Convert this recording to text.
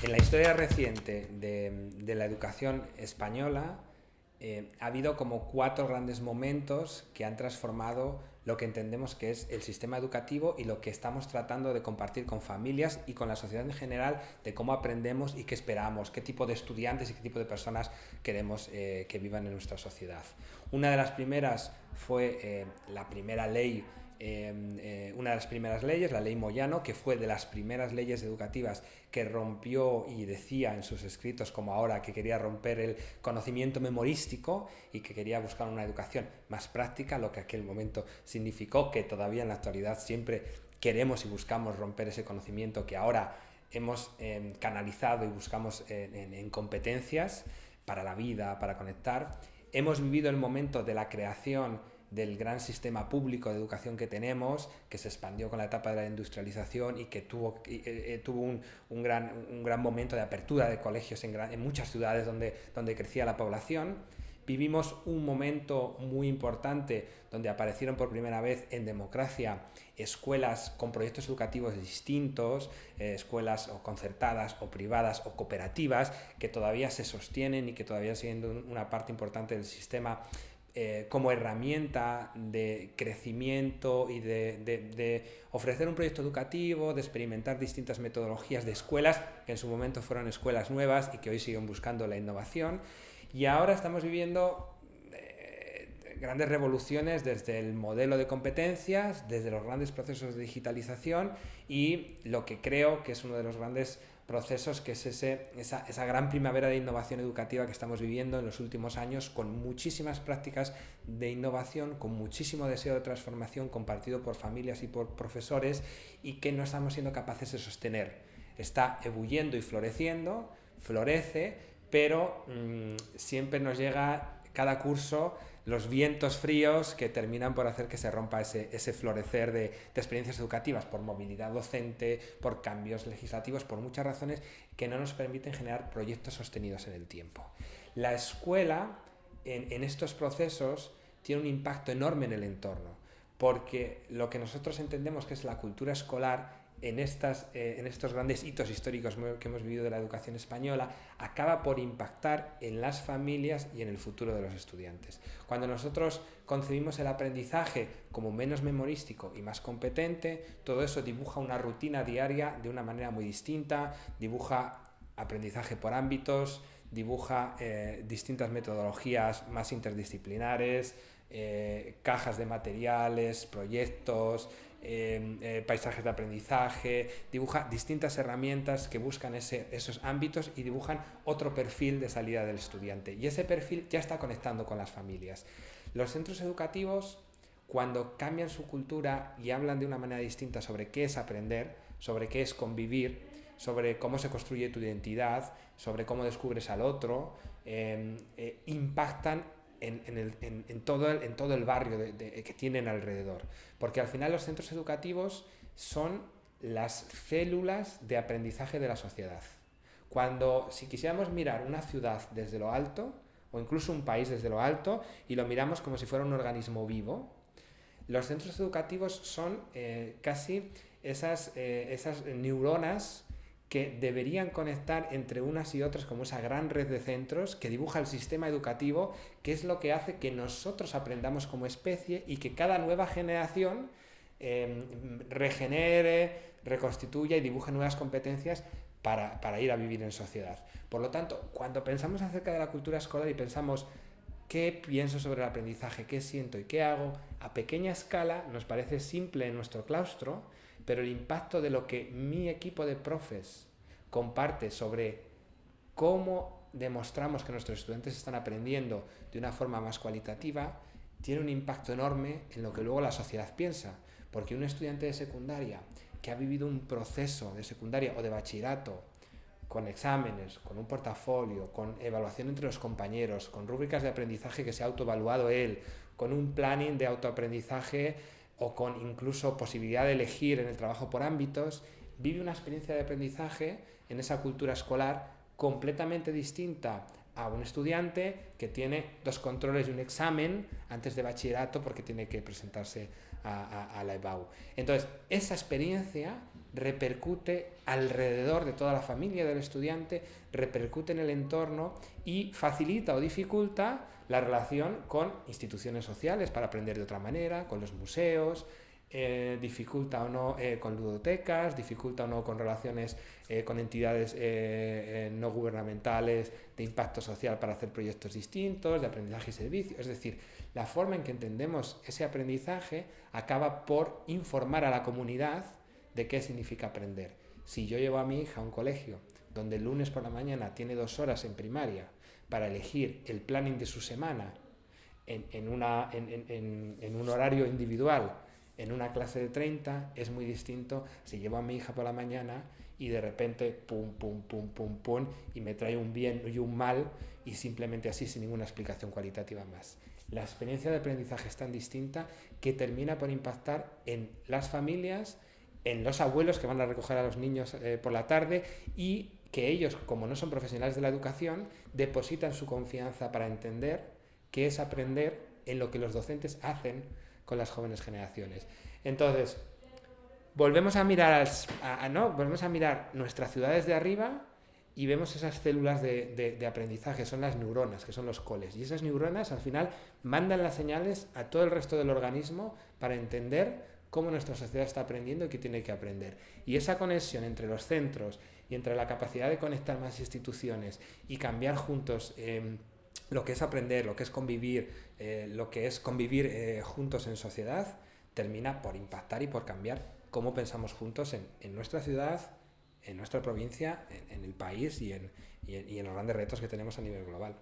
En la historia reciente de la educación española ha habido como 4 grandes momentos que han transformado lo que entendemos que es el sistema educativo y lo que estamos tratando de compartir con familias y con la sociedad en general, de cómo aprendemos y qué esperamos, qué tipo de estudiantes y qué tipo de personas queremos que vivan en nuestra sociedad. Una de las primeras fue la primera ley, una de las primeras leyes, la ley Moyano, que fue de las primeras leyes educativas que rompió y decía en sus escritos, como ahora, que quería romper el conocimiento memorístico y que quería buscar una educación más práctica, lo que aquel momento significó que todavía en la actualidad siempre queremos y buscamos romper ese conocimiento que ahora hemos canalizado y buscamos en competencias para la vida, para conectar. Hemos vivido el momento de la creación del gran sistema público de educación que tenemos, que se expandió con la etapa de la industrialización y que tuvo un gran momento de apertura de colegios en muchas ciudades donde crecía la población. Vivimos un momento muy importante donde aparecieron por primera vez en democracia escuelas con proyectos educativos distintos, escuelas o concertadas o privadas o cooperativas que todavía se sostienen y que todavía siguen siendo una parte importante del sistema como herramienta de crecimiento y de ofrecer un proyecto educativo, de experimentar distintas metodologías de escuelas que en su momento fueron escuelas nuevas y que hoy siguen buscando la innovación. Y ahora estamos viviendo grandes revoluciones desde el modelo de competencias, desde los grandes procesos de digitalización y lo que creo que es uno de los grandes procesos, que es esa gran primavera de innovación educativa que estamos viviendo en los últimos años, con muchísimas prácticas de innovación, con muchísimo deseo de transformación compartido por familias y por profesores y que no estamos siendo capaces de sostener. Está ebulliendo y floreciendo, florece, pero siempre nos llega cada curso los vientos fríos que terminan por hacer que se rompa ese florecer de experiencias educativas por movilidad docente, por cambios legislativos, por muchas razones que no nos permiten generar proyectos sostenidos en el tiempo. La escuela en estos procesos tiene un impacto enorme en el entorno, porque lo que nosotros entendemos que es la cultura escolar en estos grandes hitos históricos que hemos vivido de la educación española, acaba por impactar en las familias y en el futuro de los estudiantes. Cuando nosotros concebimos el aprendizaje como menos memorístico y más competente, todo eso dibuja una rutina diaria de una manera muy distinta, dibuja aprendizaje por ámbitos, dibuja distintas metodologías más interdisciplinares, cajas de materiales, proyectos, paisajes de aprendizaje, dibuja distintas herramientas que buscan esos ámbitos y dibujan otro perfil de salida del estudiante. Y ese perfil ya está conectando con las familias. Los centros educativos, cuando cambian su cultura y hablan de una manera distinta sobre qué es aprender, sobre qué es convivir, sobre cómo se construye tu identidad, sobre cómo descubres al otro, impactan en todo el barrio que tienen alrededor. Porque al final los centros educativos son las células de aprendizaje de la sociedad. Si quisiéramos mirar una ciudad desde lo alto, o incluso un país desde lo alto, y lo miramos como si fuera un organismo vivo, los centros educativos son casi esas neuronas que deberían conectar entre unas y otras como esa gran red de centros que dibuja el sistema educativo, que es lo que hace que nosotros aprendamos como especie y que cada nueva generación regenere, reconstituya y dibuje nuevas competencias para ir a vivir en sociedad. Por lo tanto, cuando pensamos acerca de la cultura escolar y pensamos qué pienso sobre el aprendizaje, qué siento y qué hago, a pequeña escala nos parece simple en nuestro claustro, pero el impacto de lo que mi equipo de profes comparte sobre cómo demostramos que nuestros estudiantes están aprendiendo de una forma más cualitativa tiene un impacto enorme en lo que luego la sociedad piensa, porque un estudiante de secundaria que ha vivido un proceso de secundaria o de bachillerato con exámenes, con un portafolio, con evaluación entre los compañeros, con rúbricas de aprendizaje que se ha autoevaluado él, con un planning de autoaprendizaje o con incluso posibilidad de elegir en el trabajo por ámbitos, vive una experiencia de aprendizaje en esa cultura escolar completamente distinta a un estudiante que tiene 2 controles y un examen antes de bachillerato porque tiene que presentarse a la EBAU. Entonces, esa experiencia repercute alrededor de toda la familia del estudiante, repercute en el entorno y facilita o dificulta la relación con instituciones sociales para aprender de otra manera, con los museos, dificulta o no con ludotecas, dificulta o no con relaciones con entidades no gubernamentales de impacto social para hacer proyectos distintos, de aprendizaje y servicio. Es decir, la forma en que entendemos ese aprendizaje acaba por informar a la comunidad de qué significa aprender. Si yo llevo a mi hija a un colegio donde el lunes por la mañana tiene 2 horas en primaria para elegir el planning de su semana en un horario individual, en una clase de 30, es muy distinto si llevo a mi hija por la mañana y de repente pum, pum, pum, pum, pum, y me trae un bien y un mal, y simplemente así sin ninguna explicación cualitativa más. La experiencia de aprendizaje es tan distinta que termina por impactar en las familias, en los abuelos que van a recoger a los niños por la tarde, y que ellos, como no son profesionales de la educación, depositan su confianza para entender qué es aprender en lo que los docentes hacen con las jóvenes generaciones. Entonces, volvemos a mirar, volvemos a mirar nuestras ciudades de arriba y vemos esas células de aprendizaje, son las neuronas, que son los coles. Y esas neuronas al final mandan las señales a todo el resto del organismo para entender cómo nuestra sociedad está aprendiendo y qué tiene que aprender. Y esa conexión entre los centros y entre la capacidad de conectar más instituciones y cambiar juntos lo que es aprender, lo que es convivir, juntos en sociedad, termina por impactar y por cambiar cómo pensamos juntos en nuestra ciudad, en nuestra provincia, en el país y en los grandes retos que tenemos a nivel global.